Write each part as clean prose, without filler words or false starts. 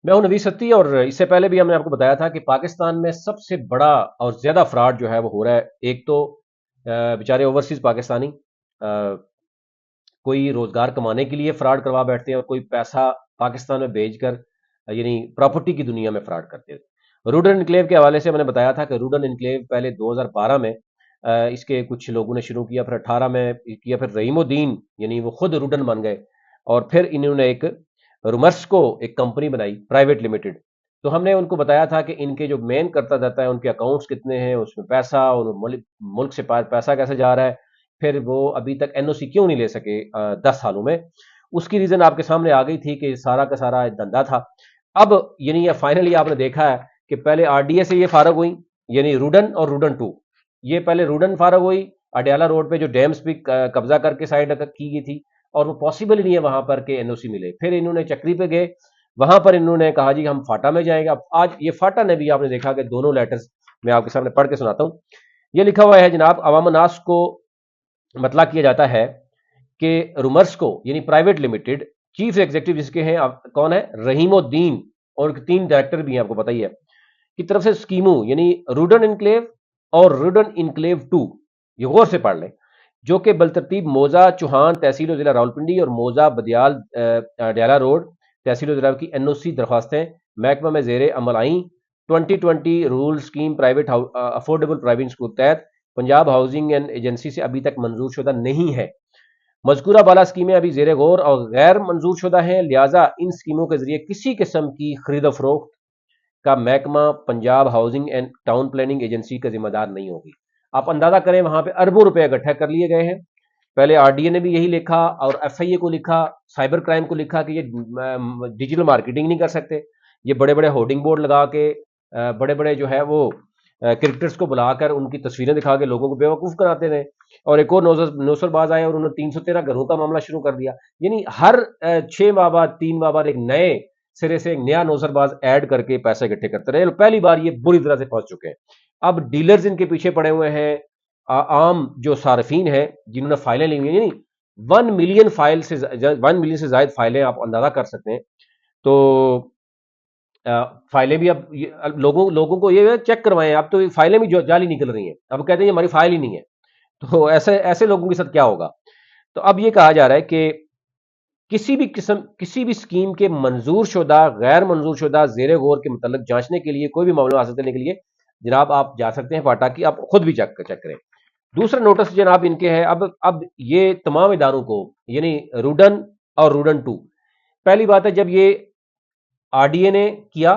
میں ہوں نوید ستی، اور اس سے پہلے بھی ہم نے آپ کو بتایا تھا کہ پاکستان میں سب سے بڑا اور زیادہ فراڈ جو ہے وہ ہو رہا ہے. ایک تو بیچارے اوورسیز پاکستانی کوئی روزگار کمانے کے لیے فراڈ کروا بیٹھتے ہیں، اور کوئی پیسہ پاکستان میں بھیج کر یعنی پراپرٹی کی دنیا میں فراڈ کرتے ہیں. روڈن انکلیو کے حوالے سے میں نے بتایا تھا کہ روڈن انکلیو پہلے 2012 میں اس کے کچھ لوگوں نے شروع کیا، پھر 18 میں کیا، پھر رحیم الدین یعنی وہ خود روڈن بن گئے، اور پھر انہوں نے ایک رومرس کو ایک کمپنی بنائی پرائیویٹ لمیٹڈ. تو ہم نے ان کو بتایا تھا کہ ان کے جو مین کرتا جاتا ہے ان کے اکاؤنٹس کتنے ہیں، اس میں پیسہ اور ملک سے پیسہ کیسے جا رہا ہے، پھر وہ ابھی تک این او سی کیوں نہیں لے سکے 10 سالوں میں. اس کی ریزن آپ کے سامنے آ گئی تھی کہ سارا کا سارا دھندا تھا. اب یعنی فائنلی آپ نے دیکھا ہے کہ پہلے آر ڈی اے سے یہ فارغ ہوئی، یعنی روڈن اور روڈن ٹو. یہ پہلے روڈن فارغ ہوئی اڈیالہ روڈ پہ جو ڈیمز پہ قبضہ کر کے سائڈ کی گئی تھی، اور وہ پاسبل ہی نہیں ہے وہاں پر کہ این او سی ملے. پھر انہوں نے چکری پہ گئے، وہاں پر انہوں نے کہا جی ہم فاٹا میں جائیں گے. اب آج یہ فاٹا نے بھی آپ نے دیکھا کہ دونوں لیٹرز میں آپ کے سامنے پڑھ کے سناتا ہوں. یہ لکھا ہوا ہے جناب، عوام الناس کو مطلع کیا جاتا ہے کہ رومرس کو یعنی پرائیویٹ لمیٹڈ چیف ایگزیکٹو جس کے ہیں کون ہے، رحیم الدین، اور 3 ڈائریکٹر بھی ہیں آپ کو پتہ ہی ہے، کی طرف سے اسکیموں یعنی روڈن انکلیو اور روڈن انکلیو 2، یہ غور سے پڑھ لیں، جو کہ بالترتیب موزہ چوہان تحصیل و ضلع راولپنڈی اور موزہ بدیال ڈیالہ روڈ تحصیل و ضلع کی این او سی درخواستیں محکمہ میں زیر عمل آئیں. 2020 rule scheme private affordable private school تحت پنجاب ہاؤسنگ اینڈ ایجنسی سے ابھی تک منظور شدہ نہیں ہے. مذکورہ بالا اسکیمیں ابھی زیر غور اور غیر منظور شدہ ہیں، لہٰذا ان اسکیموں کے ذریعے کسی قسم کی خرید و فروخت کا محکمہ Punjab housing and town planning agency کا ذمہ دار نہیں ہوگی. آپ اندازہ کریں وہاں پہ اربوں روپے اکٹھے کر لیے گئے ہیں. پہلے آر ڈی اے نے بھی یہی لکھا، اور ایف آئی اے کو لکھا، سائبر کرائم کو لکھا کہ یہ ڈیجیٹل مارکیٹنگ نہیں کر سکتے. یہ بڑے بڑے ہورڈنگ بورڈ لگا کے بڑے بڑے جو ہے وہ کرکٹرز کو بلا کر ان کی تصویریں دکھا کے لوگوں کو بیوقوف کراتے رہے. اور ایک اور نوسر باز آئے اور انہوں نے 313 گھروں کا معاملہ شروع کر دیا. یعنی ہر 6 ماہ بعد 3 ماہ بعد ایک نئے سرے سے ایک نیا نوسر باز ایڈ کر کے پیسے اکٹھے کرتے رہے. پہلی بار یہ بری طرح سے پھنس چکے ہیں. اب ڈیلرز ان کے پیچھے پڑے ہوئے ہیں، عام جو صارفین ہیں جنہوں نے فائلیں لی ہوئی ہیں، یعنی 1 ملین سے زائد فائلیں آپ اندازہ کر سکتے ہیں. تو فائلیں بھی اب لوگوں کو یہ چیک کروائیں، اب تو فائلیں بھی جعلی نکل رہی ہیں. اب کہتے ہیں یہ ہماری فائل ہی نہیں ہے. تو ایسے لوگوں کے ساتھ کیا ہوگا؟ تو اب یہ کہا جا رہا ہے کہ کسی بھی اسکیم کے منظور شدہ غیر منظور شدہ زیر غور کے متعلق جانچنے کے لیے، کوئی بھی معاملہ حاصل کرنے کے لیے جناب آپ جا سکتے ہیں فاٹا کی، آپ خود بھی چیک کریں. دوسرا نوٹس جناب ان کے ہے، اب یہ تمام اداروں کو یعنی روڈن اور روڈن 2، پہلی بات ہے جب یہ آر ڈی اے نے کیا،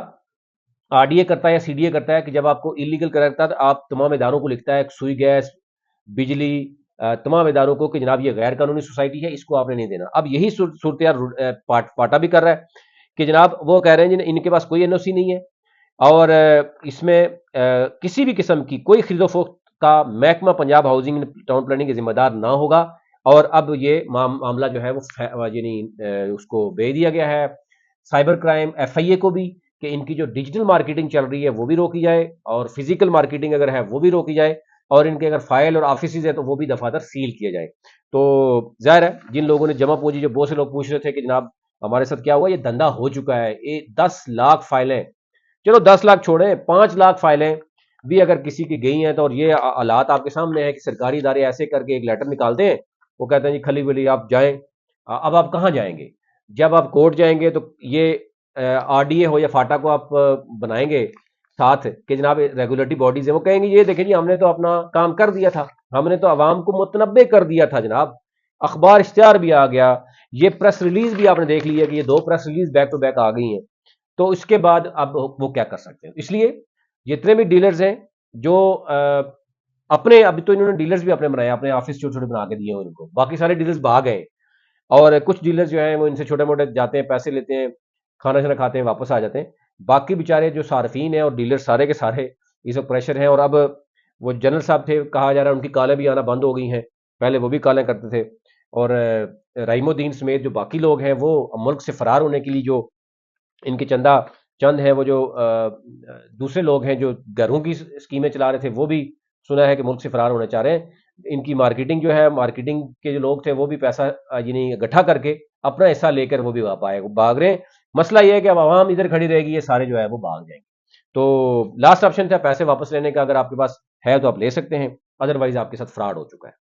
آر ڈی اے کرتا ہے یا سی ڈی اے کرتا ہے کہ جب آپ کو انلیگل کرتا ہے تو آپ تمام اداروں کو لکھتا ہے، سوئی گیس، بجلی، تمام اداروں کو کہ جناب یہ غیر قانونی سوسائٹی ہے، اس کو آپ نے نہیں دینا. اب یہی صورتحال پاٹا بھی کر رہا ہے کہ جناب وہ کہہ رہے ہیں ان کے پاس کوئی این او سی نہیں ہے، اور اس میں کسی بھی قسم کی کوئی خرید و فروخت کا محکمہ پنجاب ہاؤسنگ ٹاؤن پلاننگ کے ذمہ دار نہ ہوگا. اور اب یہ معاملہ جو ہے وہ یعنی اس کو بھیج دیا گیا ہے سائبر کرائم ایف آئی اے کو بھی، کہ ان کی جو ڈیجیٹل مارکیٹنگ چل رہی ہے وہ بھی روکی جائے، اور فزیکل مارکیٹنگ اگر ہے وہ بھی روکی جائے، اور ان کے اگر فائل اور آفیسز ہے تو وہ بھی دفاتر سیل کیا جائے. تو ظاہر ہے جن لوگوں نے جمع پوجی، جو بہت سے لوگ پوچھ رہے تھے کہ جناب ہمارے ساتھ کیا ہوا، یہ دھندا ہو چکا ہے. یہ 10 لاکھ فائلیں، چلو 10 لاکھ چھوڑیں، 5 لاکھ فائلیں بھی اگر کسی کی گئی ہیں تو، اور یہ حالات آپ کے سامنے ہیں کہ سرکاری ادارے ایسے کر کے ایک لیٹر نکالتے ہیں، وہ کہتے ہیں جی کھلی بلی آپ جائیں. اب آپ کہاں جائیں گے؟ جب آپ کورٹ جائیں گے تو یہ آر ڈی اے ہو یا فاٹا کو آپ بنائیں گے ساتھ کہ جناب ریگولیٹری باڈیز ہیں، وہ کہیں گے یہ دیکھیں جی ہم نے تو اپنا کام کر دیا تھا، ہم نے تو عوام کو متنبع کر دیا تھا جناب، اخبار اشتہار بھی آ گیا، یہ پریس ریلیز بھی آپ نے دیکھ لی ہے کہ یہ 2 press release back to back آ گئی ہیں. تو اس کے بعد اب وہ کیا کر سکتے ہیں؟ اس لیے جتنے بھی ڈیلرز ہیں جو اپنے، ابھی تو انہوں نے ڈیلرز بھی اپنے بنائے، اپنے آفس چھوٹے چھوٹے بنا کے دیے ہیں ان کو، باقی سارے ڈیلرز بھاگ گئے، اور کچھ ڈیلرز جو ہیں وہ ان سے چھوٹے موٹے جاتے ہیں، پیسے لیتے ہیں، کھانا شانا کھاتے ہیں، واپس آ جاتے ہیں. باقی بیچارے جو صارفین ہیں اور ڈیلر سارے کے سارے اس وقت پریشر ہیں. اور اب وہ جنرل صاحب تھے، کہا جا رہا ہے ان کی کالیں بھی آنا بند ہو گئی ہیں، پہلے وہ بھی کالیں کرتے تھے. اور رحیم الدین سمیت جو باقی لوگ ہیں وہ ملک سے فرار ہونے کے لیے، جو ان کے چند ہیں، وہ جو دوسرے لوگ ہیں جو گھروں کی اسکیمیں چلا رہے تھے، وہ بھی سنا ہے کہ ملک سے فرار ہونا چاہ رہے ہیں. ان کی مارکیٹنگ جو ہے، مارکیٹنگ کے جو لوگ تھے وہ بھی پیسہ یعنی اکٹھا کر کے اپنا حصہ لے کر وہ بھی بھاگ رہے ہیں. مسئلہ یہ ہے کہ اب عوام ادھر کھڑی رہے گی، یہ سارے جو ہے وہ بھاگ جائیں گے. تو لاسٹ آپشن تھا پیسے واپس لینے کا، اگر آپ کے پاس ہے تو آپ لے سکتے ہیں، ادروائز آپ کے ساتھ فراڈ ہو چکا ہے.